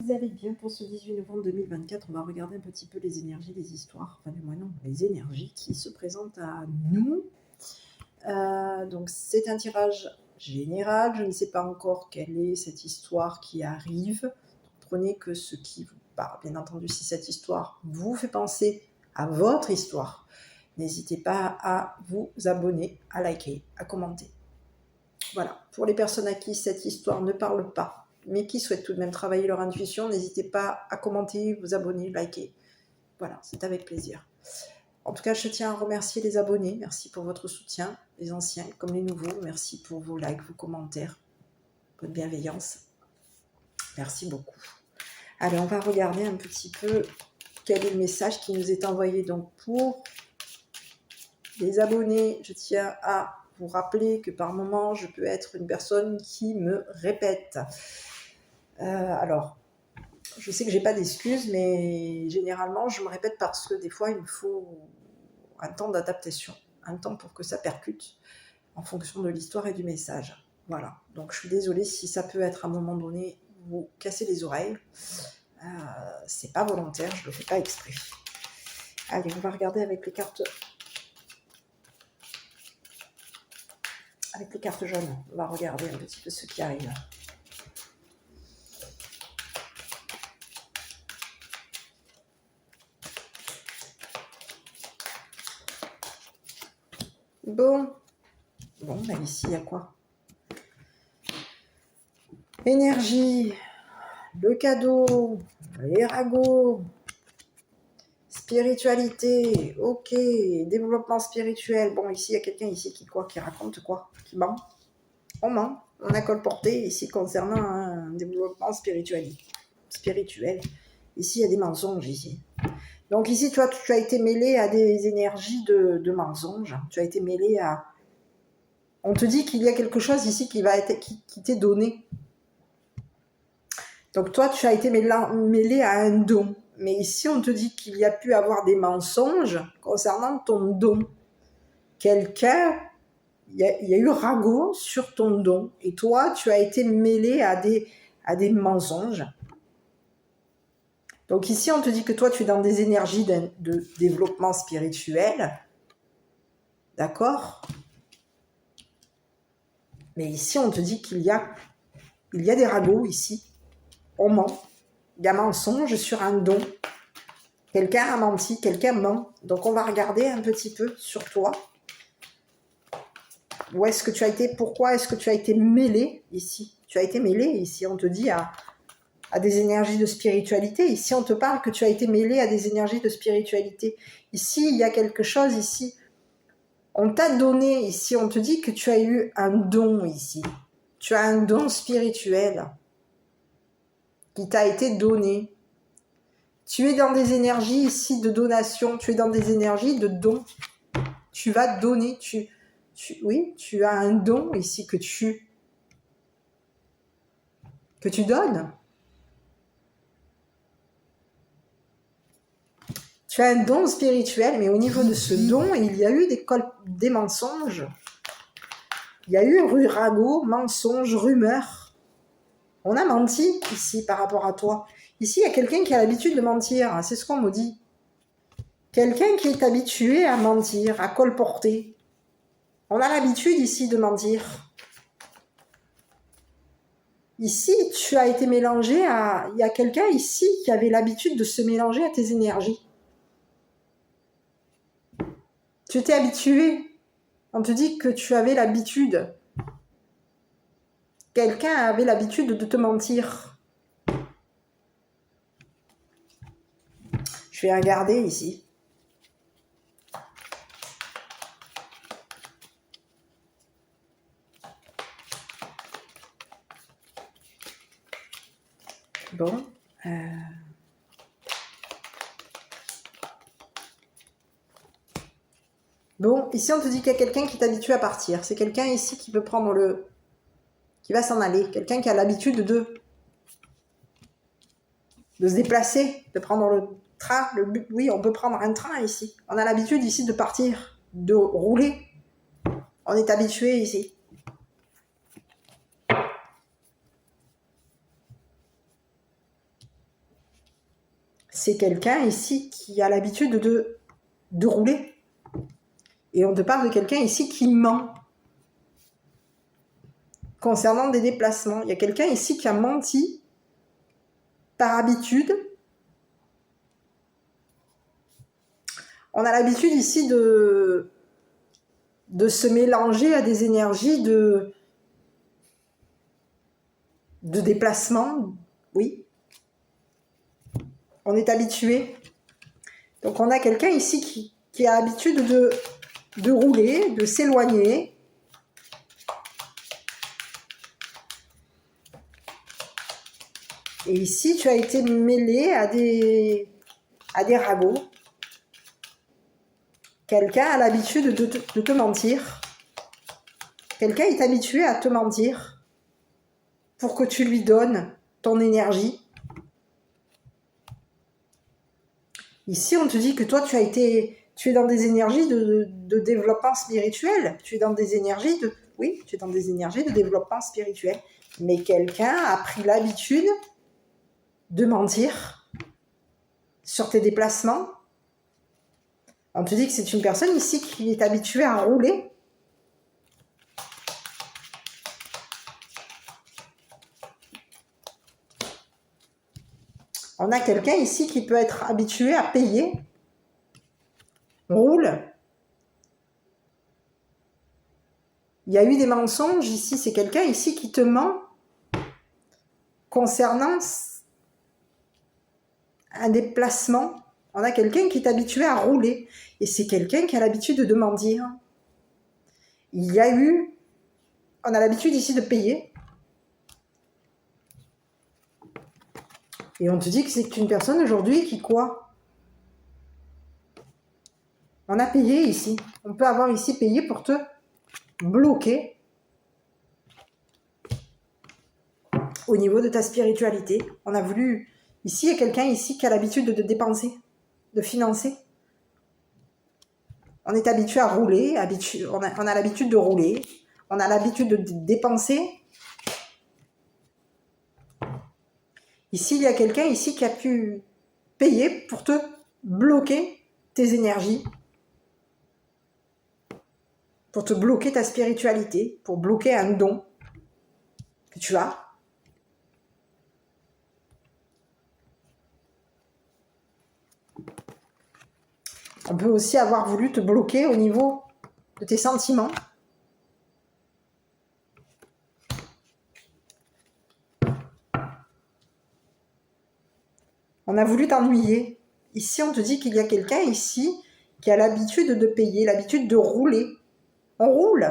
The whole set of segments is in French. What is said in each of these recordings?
Vous allez bien pour ce 18 novembre 2024. On va regarder un petit peu les énergies, les histoires, enfin du moins non, les énergies qui se présentent à nous. Donc c'est un tirage général. Je ne sais pas encore quelle est cette histoire qui arrive. Prenez que ce qui vous parle. Bien entendu, si cette histoire vous fait penser à votre histoire, n'hésitez pas à vous abonner, à liker, à commenter. Voilà, pour les personnes à qui cette histoire ne parle pas, mais qui souhaitent tout de même travailler leur intuition, n'hésitez pas à commenter, vous abonner, liker. Voilà, c'est avec plaisir. En tout cas, je tiens à remercier les abonnés. Merci pour votre soutien, les anciens comme les nouveaux. Merci pour vos likes, vos commentaires, votre bienveillance. Merci beaucoup. Allez, on va regarder un petit peu quel est le message qui nous est envoyé. Donc, pour les abonnés, je tiens à vous rappeler que par moment, je peux être une personne qui me répète. Alors, je sais que j'ai pas d'excuses, mais généralement, je me répète parce que des fois, il me faut un temps d'adaptation, un temps pour que ça percute en fonction de l'histoire et du message. Voilà, donc je suis désolée si ça peut être à un moment donné vous casser les oreilles. C'est pas volontaire, je le fais pas exprès. Allez, on va regarder avec les cartes. Avec les cartes jaunes, on va regarder un petit peu ce qui arrive. Bon, ben ici, il y a quoi? Énergie, le cadeau, les ragots, spiritualité, ok, développement spirituel. Bon, ici, il y a quelqu'un ici qui raconte quoi? Qui ment? On ment, on a colporté ici concernant un développement spirituel. Ici, il y a des mensonges ici. Donc ici, toi, tu as été mêlé à des énergies de mensonges. Tu as été mêlé à... On te dit qu'il y a quelque chose ici qui t'est donné. Donc toi, tu as été mêlé à un don. Mais ici, on te dit qu'il y a pu avoir des mensonges concernant ton don. Quelqu'un, il y a eu ragot sur ton don. Et toi, tu as été mêlé à des mensonges. Donc ici, on te dit que toi, tu es dans des énergies de développement spirituel. D'accord? Mais ici, on te dit qu'il y a des ragots ici. On ment. Il y a mensonge sur un don. Quelqu'un a menti, quelqu'un ment. Donc on va regarder un petit peu sur toi. Où est-ce que tu as été? Pourquoi est-ce que tu as été mêlé ici? Tu as été mêlé ici, on te dit à des énergies de spiritualité. Ici, on te parle que tu as été mêlé à des énergies de spiritualité. Ici, il y a quelque chose ici. On t'a donné ici, on te dit que tu as eu un don ici. Tu as un don spirituel qui t'a été donné. Tu es dans des énergies ici de donation, tu es dans des énergies de don. Tu vas donner, oui, tu as un don ici que tu donnes. Tu as un don spirituel, mais au niveau de ce don, il y a eu des mensonges. Il y a eu ragot, mensonges, rumeurs. On a menti ici par rapport à toi. Ici, il y a quelqu'un qui a l'habitude de mentir. C'est ce qu'on me dit. Quelqu'un qui est habitué à mentir, à colporter. On a l'habitude ici de mentir. Ici, tu as été mélangé à... Il y a quelqu'un ici qui avait l'habitude de se mélanger à tes énergies. Tu t'es habitué. On te dit que tu avais l'habitude. Quelqu'un avait l'habitude de te mentir. Je vais regarder ici. Bon. Bon, ici on te dit qu'il y a quelqu'un qui est habitué à partir. C'est quelqu'un ici qui peut prendre qui va s'en aller. Quelqu'un qui a l'habitude de se déplacer, de prendre le train. Oui, on peut prendre un train ici. On a l'habitude ici de partir, de rouler. On est habitué ici. c'est quelqu'un ici qui a l'habitude de rouler. Et on te parle de quelqu'un ici qui ment concernant des déplacements. Il y a quelqu'un ici qui a menti par habitude. On a l'habitude ici de se mélanger à des énergies de déplacement. Oui. On est habitué. Donc on a quelqu'un ici qui a l'habitude de rouler, de s'éloigner. Et ici, tu as été mêlé à des ragots. Quelqu'un a l'habitude de te mentir. Quelqu'un est habitué à te mentir pour que tu lui donnes ton énergie. Ici, on te dit que toi, tu es dans des énergies de développement spirituel. Tu es dans des énergies de développement spirituel. Mais quelqu'un a pris l'habitude de mentir sur tes déplacements. On te dit que c'est une personne ici qui est habituée à rouler. On a quelqu'un ici qui peut être habitué à payer. Roule. Il y a eu des mensonges ici. C'est quelqu'un ici qui te ment concernant un déplacement. On a quelqu'un qui est habitué à rouler. Et c'est quelqu'un qui a l'habitude de mentir. On a l'habitude ici de payer. Et on te dit que c'est une personne aujourd'hui qui quoi? On a payé ici. On peut avoir ici payé pour te bloquer au niveau de ta spiritualité. On a voulu... Ici, il y a quelqu'un ici qui a l'habitude de dépenser, de financer. On est habitué à rouler, on a l'habitude de rouler, on a l'habitude de dépenser. Ici, il y a quelqu'un ici qui a pu payer pour te bloquer tes énergies, pour te bloquer ta spiritualité, pour bloquer un don que tu as. On peut aussi avoir voulu te bloquer au niveau de tes sentiments. On a voulu t'ennuyer. Ici, on te dit qu'il y a quelqu'un ici qui a l'habitude de payer, l'habitude de rouler. On roule.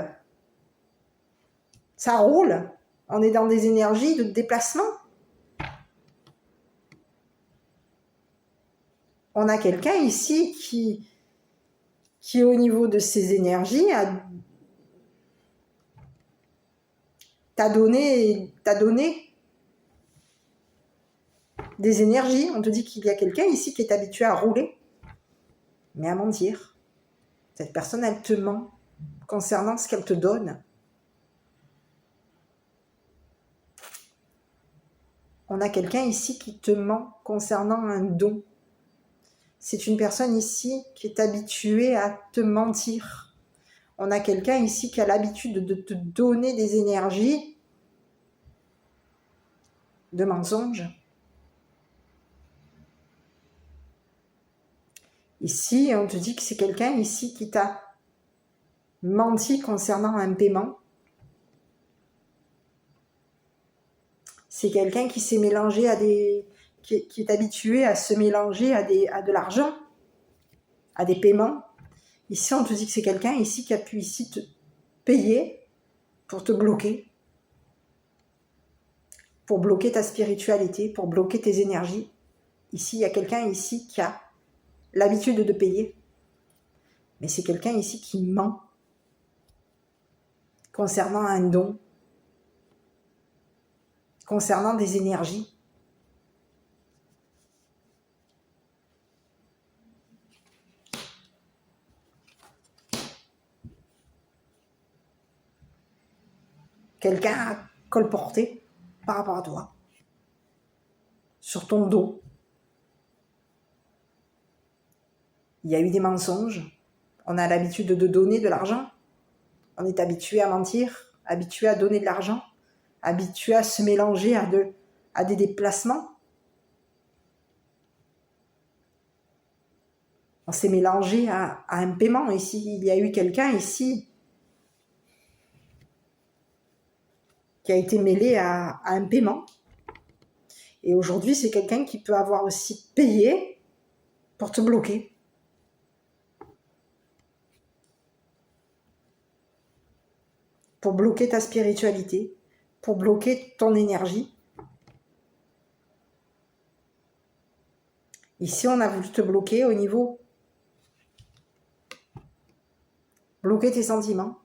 Ça roule. On est dans des énergies de déplacement. On a quelqu'un ici qui au niveau de ses énergies t'a donné des énergies. On te dit qu'il y a quelqu'un ici qui est habitué à rouler, mais à mentir. Cette personne, elle te ment concernant ce qu'elle te donne. On a quelqu'un ici qui te ment concernant un don. C'est une personne ici qui est habituée à te mentir. On a quelqu'un ici qui a l'habitude de te donner des énergies de mensonges. Ici, on te dit que c'est quelqu'un ici qui t'a menti concernant un paiement. C'est quelqu'un qui s'est mélangé qui est habitué à se mélanger à de l'argent, à des paiements. Ici, on te dit que c'est quelqu'un ici qui a pu ici te payer pour te bloquer, pour bloquer ta spiritualité, pour bloquer tes énergies. Ici, il y a quelqu'un ici qui a l'habitude de payer. Mais c'est quelqu'un ici qui ment concernant un don, concernant des énergies. Quelqu'un a colporté par rapport à toi, sur ton dos. il y a eu des mensonges. On a l'habitude de donner de l'argent. On est habitué à mentir, habitué à donner de l'argent, habitué à se mélanger à des déplacements. On s'est mélangé à un paiement ici. Il y a eu quelqu'un ici qui a été mêlé à un paiement. Et aujourd'hui, c'est quelqu'un qui peut avoir aussi payé pour te bloquer. Pour bloquer ta spiritualité, pour bloquer ton énergie. Ici, on a voulu te bloquer au niveau... Bloquer tes sentiments.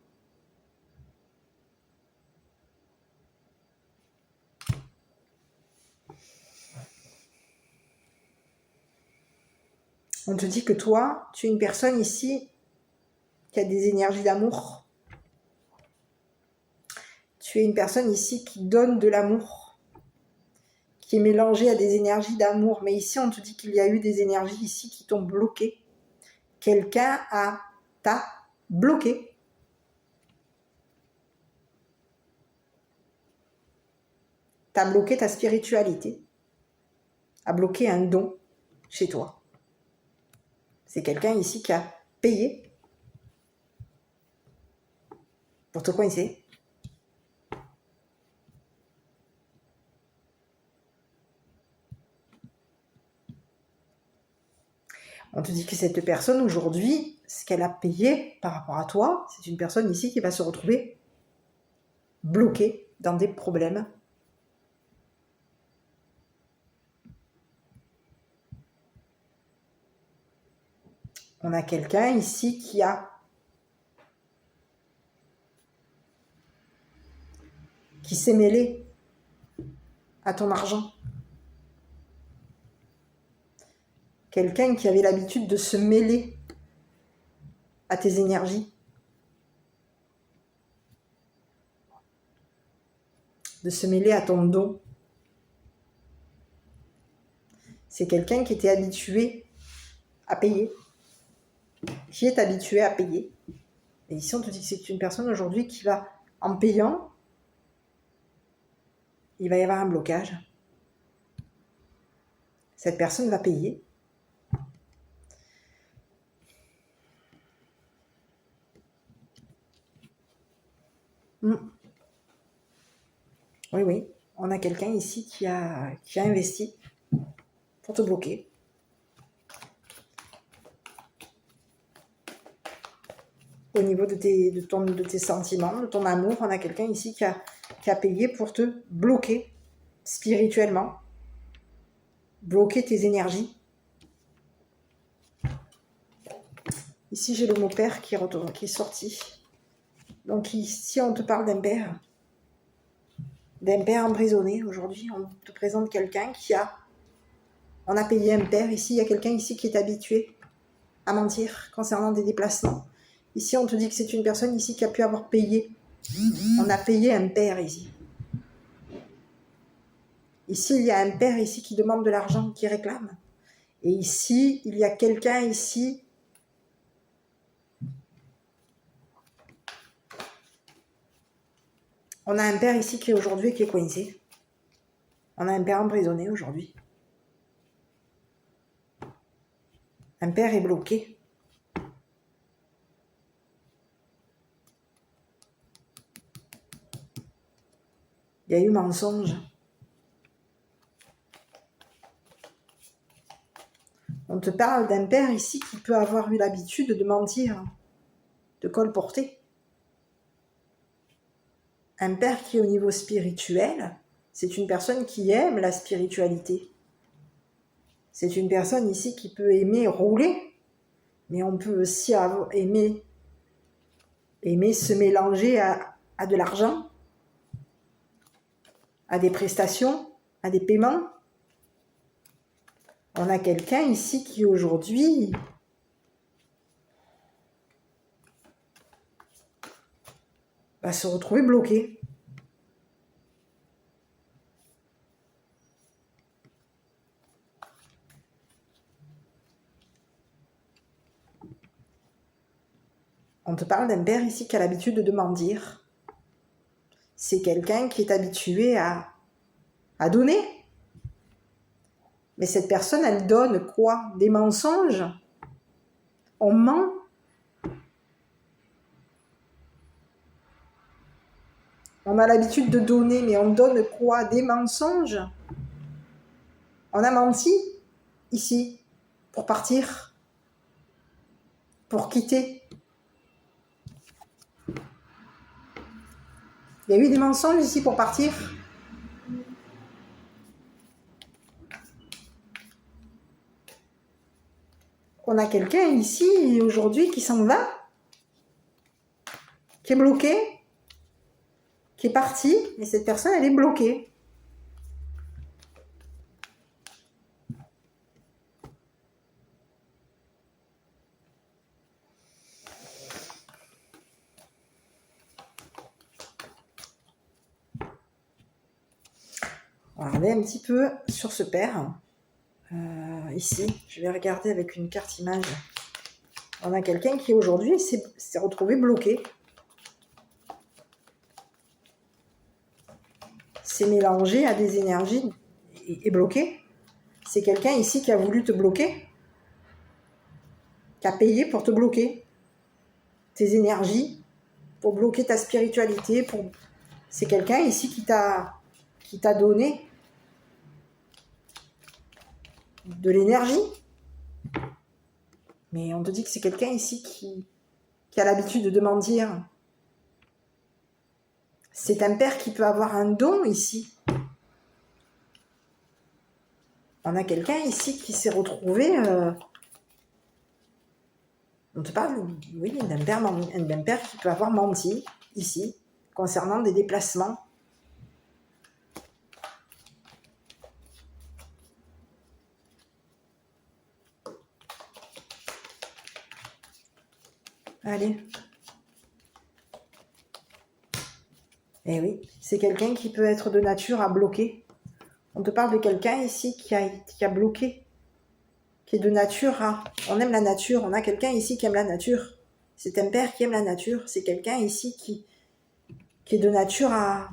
On te dit que toi, tu es une personne ici qui a des énergies d'amour. Tu es une personne ici qui donne de l'amour, qui est mélangée à des énergies d'amour. Mais ici, on te dit qu'il y a eu des énergies ici qui t'ont bloqué. Quelqu'un t'a bloqué. T'as bloqué ta spiritualité. A bloqué un don chez toi. C'est quelqu'un ici qui a payé pour te coincer. On te dit que cette personne aujourd'hui, ce qu'elle a payé par rapport à toi, c'est une personne ici qui va se retrouver bloquée dans des problèmes. On a quelqu'un ici qui s'est mêlé à ton argent. Quelqu'un qui avait l'habitude de se mêler à tes énergies. De se mêler à ton don. C'est quelqu'un qui était habitué à payer. Qui est habitué à payer. Et ici, on te dit que c'est une personne aujourd'hui qui va, en payant, il va y avoir un blocage. Cette personne va payer. Oui, on a quelqu'un ici qui a investi pour te bloquer. Au niveau de tes sentiments, de ton amour, on a quelqu'un ici qui a payé pour te bloquer spirituellement, bloquer tes énergies. Ici, j'ai le mot père qui est sorti. Donc ici, on te parle d'un père emprisonné. Aujourd'hui, on te présente quelqu'un on a payé un père. Ici, il y a quelqu'un ici qui est habitué à mentir concernant des déplacements. Ici, on te dit que c'est une personne ici qui a pu avoir payé. On a payé un père ici. Ici, il y a un père ici qui demande de l'argent, qui réclame. Et ici, il y a quelqu'un ici on a un père ici qui est aujourd'hui qui est coincé. On a un père emprisonné aujourd'hui. Un père est bloqué. Il y a eu mensonge. On te parle d'un père ici qui peut avoir eu l'habitude de mentir, de colporter. Un père qui, au niveau spirituel, c'est une personne qui aime la spiritualité. C'est une personne ici qui peut aimer rouler, mais on peut aussi aimer se mélanger à de l'argent, à des prestations, à des paiements. On a quelqu'un ici qui aujourd'hui va se retrouver bloqué. On te parle d'un père ici qui a l'habitude de mentir. C'est quelqu'un qui est habitué à donner. Mais cette personne, elle donne quoi? Des mensonges. On ment. On a l'habitude de donner, mais on donne quoi? Des mensonges. On a menti ici pour partir, pour quitter. Il y a eu des mensonges ici pour partir. On a quelqu'un ici aujourd'hui qui s'en va, qui est bloqué, qui est parti, et cette personne, elle est bloquée. On va regarder un petit peu sur ce père. Ici, je vais regarder avec une carte image. On a quelqu'un qui aujourd'hui s'est retrouvé bloqué. S'est mélangé à des énergies et bloqué. C'est quelqu'un ici qui a voulu te bloquer, qui a payé pour te bloquer tes énergies, pour bloquer ta spiritualité. C'est quelqu'un ici qui t'a donné de l'énergie. Mais on te dit que c'est quelqu'un ici qui a l'habitude de mentir. C'est un père qui peut avoir un don ici. On a quelqu'un ici qui s'est retrouvé... on te parle, oui, d'un père qui peut avoir menti ici, concernant des déplacements. Allez. Eh oui, c'est quelqu'un qui peut être de nature à bloquer. On te parle de quelqu'un ici qui a bloqué, qui est de nature à... On aime la nature, on a quelqu'un ici qui aime la nature. C'est un père qui aime la nature. C'est quelqu'un ici qui est de nature à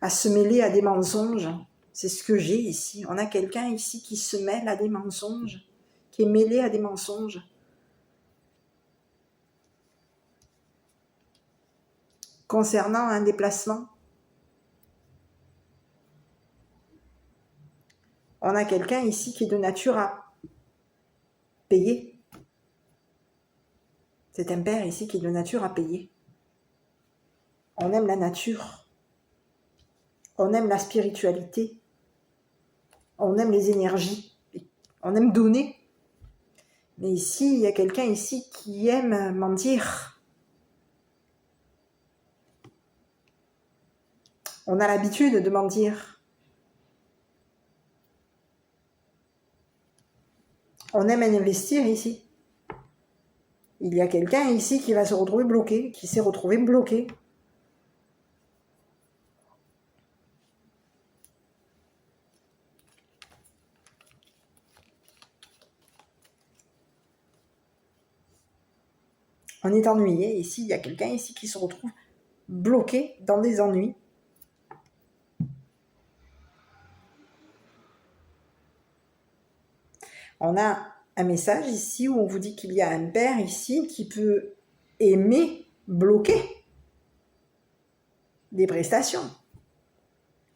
se mêler à des mensonges. C'est ce que j'ai ici. On a quelqu'un ici qui se mêle à des mensonges, qui est mêlé à des mensonges. Concernant un déplacement, on a quelqu'un ici qui est de nature à payer. C'est un père ici qui est de nature à payer. On aime la nature. On aime la spiritualité. On aime les énergies. On aime donner. Mais ici, il y a quelqu'un ici qui aime mentir. On a l'habitude de mentir. On aime investir ici. Il y a quelqu'un ici qui va se retrouver bloqué, qui s'est retrouvé bloqué. On est ennuyé. Ici, il y a quelqu'un ici qui se retrouve bloqué dans des ennuis. On a un message ici où on vous dit qu'il y a un père ici qui peut aimer bloquer des prestations.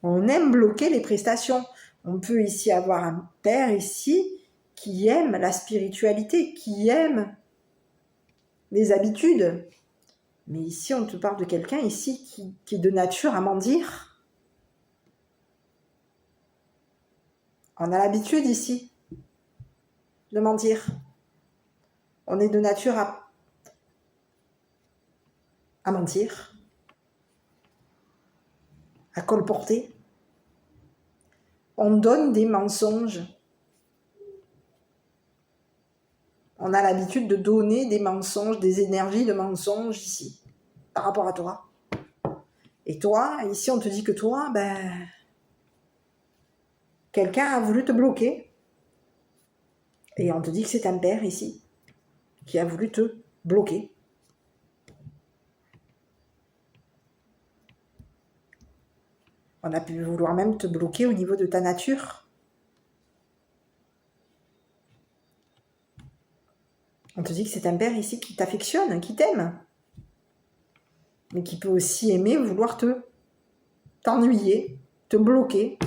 On aime bloquer les prestations. On peut ici avoir un père ici qui aime la spiritualité, qui aime les habitudes. Mais ici, on te parle de quelqu'un ici qui est de nature à mentir. On a l'habitude ici de mentir. On est de nature à mentir, à colporter. On donne des mensonges. On a l'habitude de donner des mensonges, des énergies de mensonges ici, par rapport à toi. Et toi, ici, on te dit que toi, quelqu'un a voulu te bloquer. Et on te dit que c'est un père ici qui a voulu te bloquer. On a pu vouloir même te bloquer au niveau de ta nature. On te dit que c'est un père ici qui t'affectionne, qui t'aime. Mais qui peut aussi aimer vouloir t'ennuyer, te bloquer.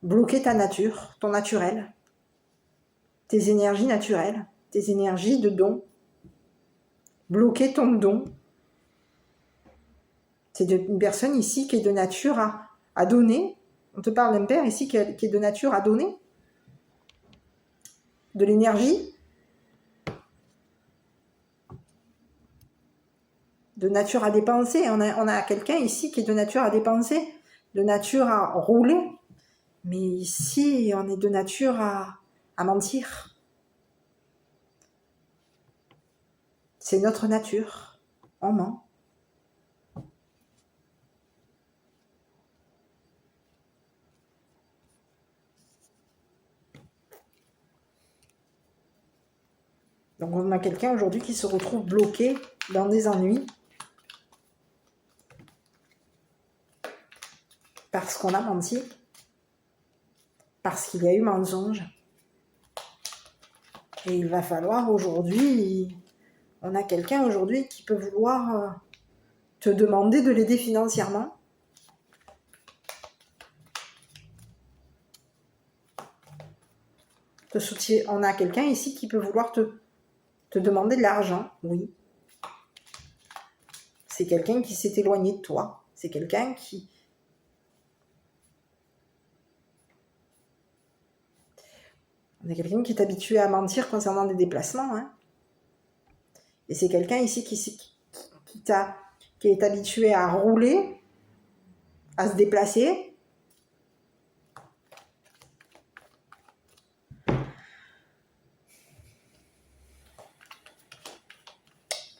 Bloquer ta nature, ton naturel. Tes énergies naturelles, tes énergies de don. Bloquer ton don. C'est une personne ici qui est de nature à donner. On te parle d'un père ici qui est de nature à donner. De l'énergie. De nature à dépenser. On a quelqu'un ici qui est de nature à dépenser. De nature à rouler. Mais ici, on est de nature à mentir. C'est notre nature. On ment. Donc on a quelqu'un aujourd'hui qui se retrouve bloqué dans des ennuis parce qu'on a menti, parce qu'il y a eu mensonge. Et il va falloir aujourd'hui, on a quelqu'un aujourd'hui qui peut vouloir te demander de l'aider financièrement. On a quelqu'un ici qui peut vouloir te demander de l'argent, oui. C'est quelqu'un qui s'est éloigné de toi. C'est quelqu'un qui... On a quelqu'un qui est habitué à mentir concernant des déplacements. Hein. Et c'est quelqu'un ici qui est habitué à rouler, à se déplacer.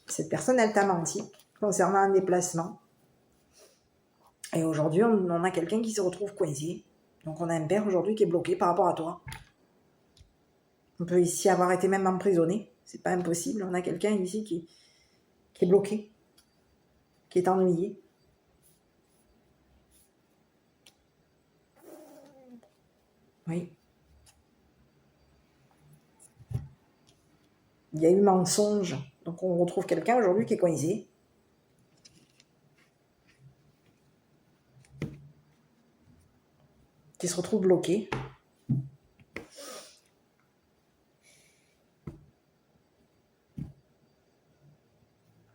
Cette personne, elle t'a menti concernant un déplacement. Et aujourd'hui, on a quelqu'un qui se retrouve coincé. Donc on a un père aujourd'hui qui est bloqué par rapport à toi. On peut ici avoir été même emprisonné. C'est pas impossible. On a quelqu'un ici qui est bloqué, qui est ennuyé. Oui. Il y a eu mensonge. Donc on retrouve quelqu'un aujourd'hui qui est coincé. Qui se retrouve bloqué.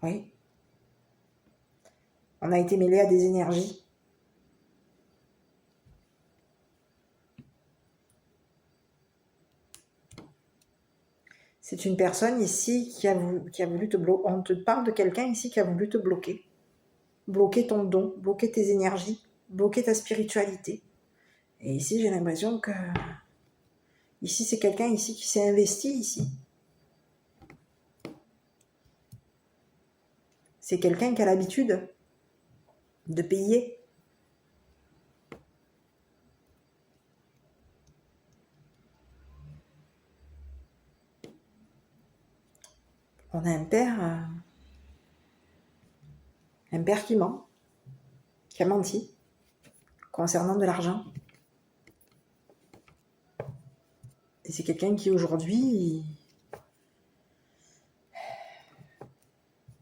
Oui. On a été mêlé à des énergies. C'est une personne ici qui a voulu te bloquer. On te parle de quelqu'un ici qui a voulu te bloquer. Bloquer ton don, bloquer tes énergies, bloquer ta spiritualité. Et ici, j'ai l'impression que... Ici, c'est quelqu'un ici qui s'est investi ici. C'est quelqu'un qui a l'habitude de payer. On a un père qui ment, qui a menti concernant de l'argent. Et c'est quelqu'un qui aujourd'hui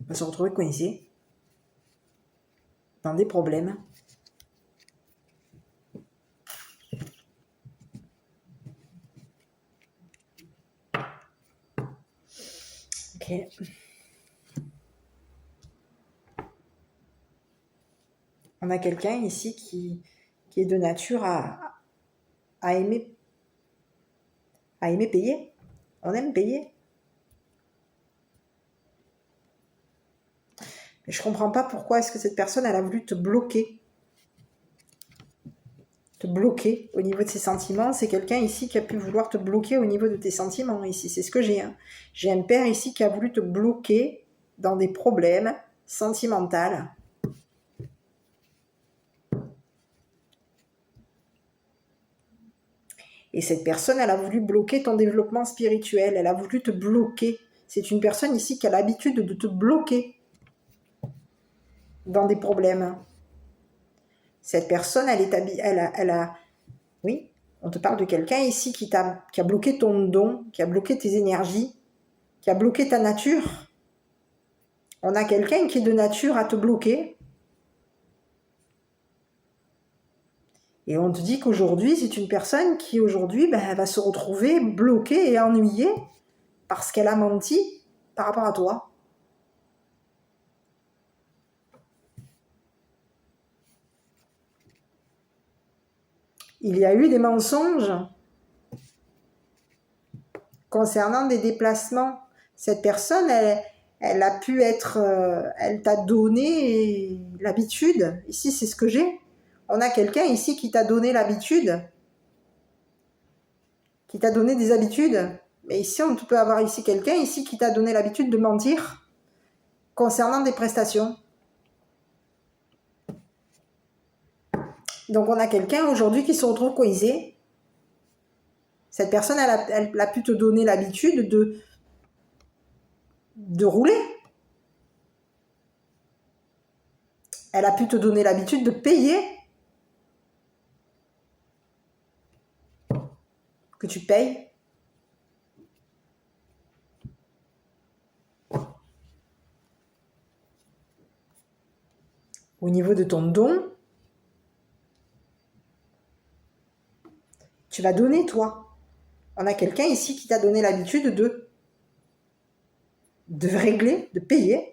va se retrouver coincé dans des problèmes. Ok. On a quelqu'un ici qui est de nature à aimer payer. On aime payer. Mais je ne comprends pas pourquoi est-ce que cette personne elle a voulu te bloquer. Te bloquer au niveau de ses sentiments. C'est quelqu'un ici qui a pu vouloir te bloquer au niveau de tes sentiments ici. C'est ce que j'ai. Hein. J'ai un père ici qui a voulu te bloquer dans des problèmes sentimentaux. Et cette personne, elle a voulu bloquer ton développement spirituel. Elle a voulu te bloquer. C'est une personne ici qui a l'habitude de te bloquer dans des problèmes. Cette personne, oui, on te parle de quelqu'un ici qui a bloqué ton don, qui a bloqué tes énergies, qui a bloqué ta nature. On a quelqu'un qui est de nature à te bloquer. Et on te dit qu'aujourd'hui, c'est une personne qui, aujourd'hui, elle va se retrouver bloquée et ennuyée parce qu'elle a menti par rapport à toi. Il y a eu des mensonges concernant des déplacements. Cette personne, elle a pu être... elle t'a donné l'habitude. Ici, c'est ce que j'ai. On a quelqu'un ici qui t'a donné l'habitude. Qui t'a donné des habitudes. Mais ici, on peut avoir ici quelqu'un ici qui t'a donné l'habitude de mentir concernant des prestations. Donc, on a quelqu'un aujourd'hui qui se retrouve coincé. Cette personne, elle a pu te donner l'habitude de rouler. Elle a pu te donner l'habitude de payer. Que tu payes. Au niveau de ton don, tu vas donner, toi. On a quelqu'un ici qui t'a donné l'habitude de régler, de payer.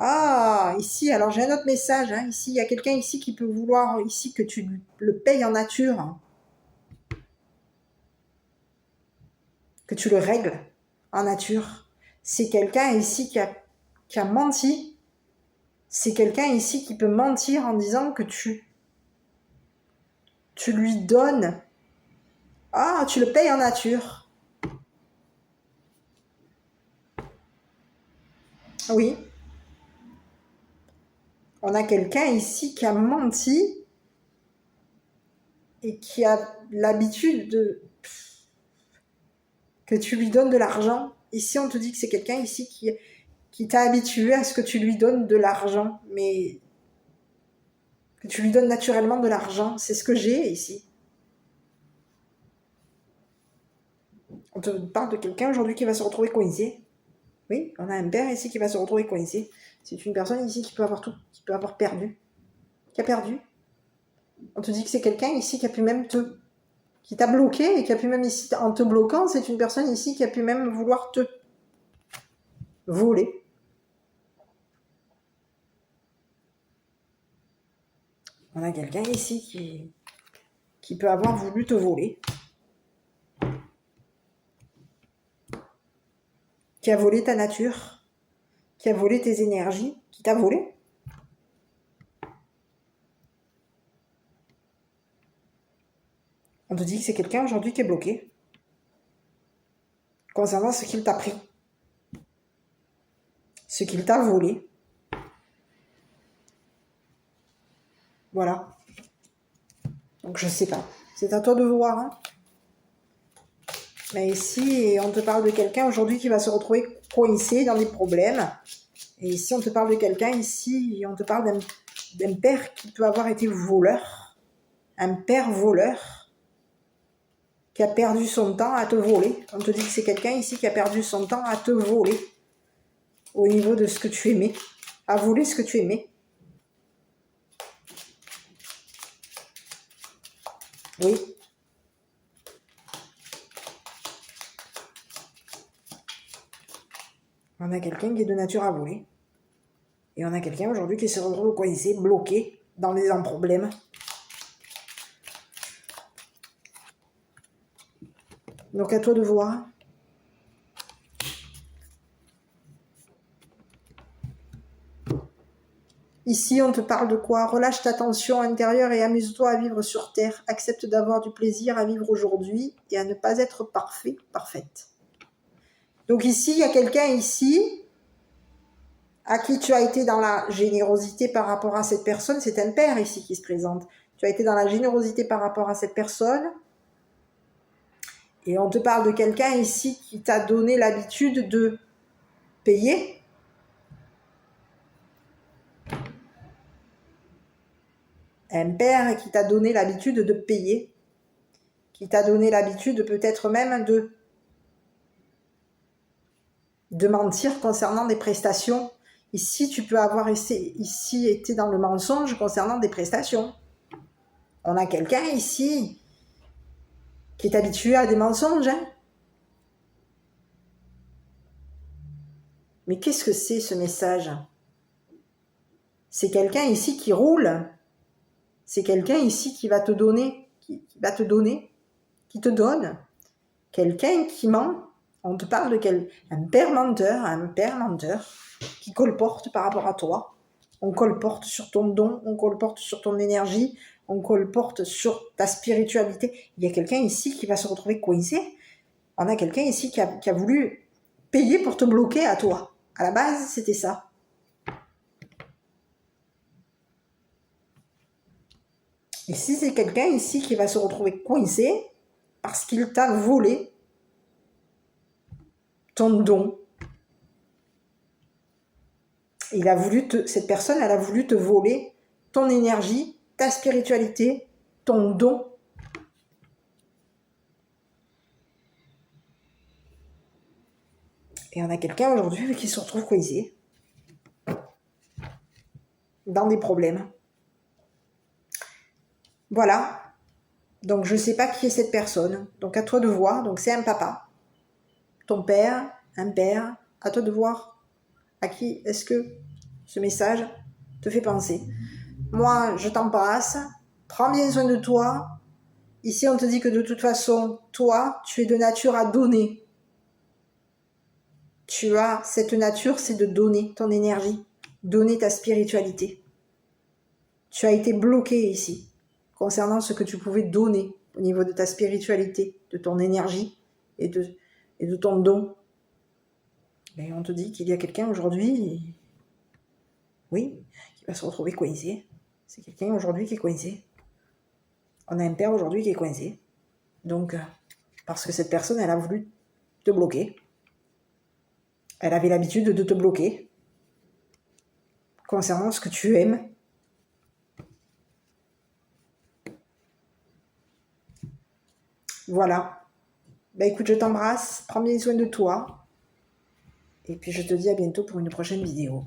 Ah, ici, alors j'ai un autre message. Hein. Ici, il y a quelqu'un ici qui peut vouloir ici que tu le payes en nature. Que tu le règles en nature. C'est quelqu'un ici qui a menti. C'est quelqu'un ici qui peut mentir en disant que tu lui donnes. Ah, tu le payes en nature. Oui. On a quelqu'un ici qui a menti et qui a l'habitude que tu lui donnes de l'argent. Ici, on te dit que c'est quelqu'un ici qui t'a habitué à ce que tu lui donnes de l'argent, mais que tu lui donnes naturellement de l'argent. C'est ce que j'ai ici. On te parle de quelqu'un aujourd'hui qui va se retrouver coincé. Oui, on a un père ici qui va se retrouver coincé. C'est une personne ici qui peut avoir tout, qui peut avoir perdu. Qui a perdu. On te dit que c'est quelqu'un ici qui a pu même qui t'a bloqué et qui a pu même ici, en te bloquant, c'est une personne ici qui a pu même vouloir te voler. On a quelqu'un ici qui peut avoir voulu te voler. Qui a volé ta nature. Qui a volé tes énergies. Qui t'a volé. On te dit que c'est quelqu'un aujourd'hui qui est bloqué. Concernant ce qu'il t'a pris. Ce qu'il t'a volé. Voilà. Donc je sais pas. C'est à toi de voir. Hein. Mais ici, on te parle de quelqu'un aujourd'hui qui va se retrouver coincé dans des problèmes. Et ici, on te parle de quelqu'un ici, on te parle d'un père qui peut avoir été voleur. Un père voleur qui a perdu son temps à te voler. On te dit que c'est quelqu'un ici qui a perdu son temps à te voler. Au niveau de ce que tu aimais. À voler ce que tu aimais. Oui. On a quelqu'un qui est de nature à voler. Et on a quelqu'un aujourd'hui qui se retrouve coincé, bloqué, dans un problème. Donc à toi de voir. Ici, on te parle de quoi? Relâche ta tension intérieure et amuse-toi à vivre sur Terre. Accepte d'avoir du plaisir à vivre aujourd'hui et à ne pas être parfait, parfaite. Donc ici, il y a quelqu'un ici à qui tu as été dans la générosité par rapport à cette personne, c'est un père ici qui se présente. Tu as été dans la générosité par rapport à cette personne. Et on te parle de quelqu'un ici qui t'a donné l'habitude de payer. Un père qui t'a donné l'habitude de payer. Qui t'a donné l'habitude peut-être même de mentir concernant des prestations. Ici, tu peux avoir été dans le mensonge concernant des prestations. On a quelqu'un ici qui est habitué à des mensonges. Hein. Mais qu'est-ce que c'est ce message? C'est quelqu'un ici qui roule. C'est quelqu'un ici qui va te donner, qui te donne. Quelqu'un qui ment. On te parle de un père menteur qui colporte par rapport à toi. On colporte sur ton don, on colporte sur ton énergie, on colporte sur ta spiritualité. Il y a quelqu'un ici qui va se retrouver coincé. On a quelqu'un ici qui a voulu payer pour te bloquer à toi. À la base, c'était ça. Ici, c'est quelqu'un ici qui va se retrouver coincé parce qu'il t'a volé ton don. Cette personne, elle a voulu te voler ton énergie, ta spiritualité, ton don. Et on a quelqu'un aujourd'hui qui se retrouve coincé dans des problèmes. Voilà. Donc je ne sais pas qui est cette personne. Donc à toi de voir. Donc c'est un papa. Ton père, un père. À toi de voir à qui est-ce que ce message te fait penser. Moi, je t'embrasse. Prends bien soin de toi. Ici, on te dit que de toute façon, toi, tu es de nature à donner. Tu as cette nature, c'est de donner ton énergie, donner ta spiritualité. Tu as été bloqué ici, concernant ce que tu pouvais donner au niveau de ta spiritualité, de ton énergie et de ton don. Et on te dit qu'il y a quelqu'un aujourd'hui, oui, qui va se retrouver coincé. C'est quelqu'un aujourd'hui qui est coincé. On a un père aujourd'hui qui est coincé. Donc, parce que cette personne, elle a voulu te bloquer. Elle avait l'habitude de te bloquer concernant ce que tu aimes. Voilà. Ben écoute, je t'embrasse. Prends bien soin de toi. Et puis je te dis à bientôt pour une prochaine vidéo.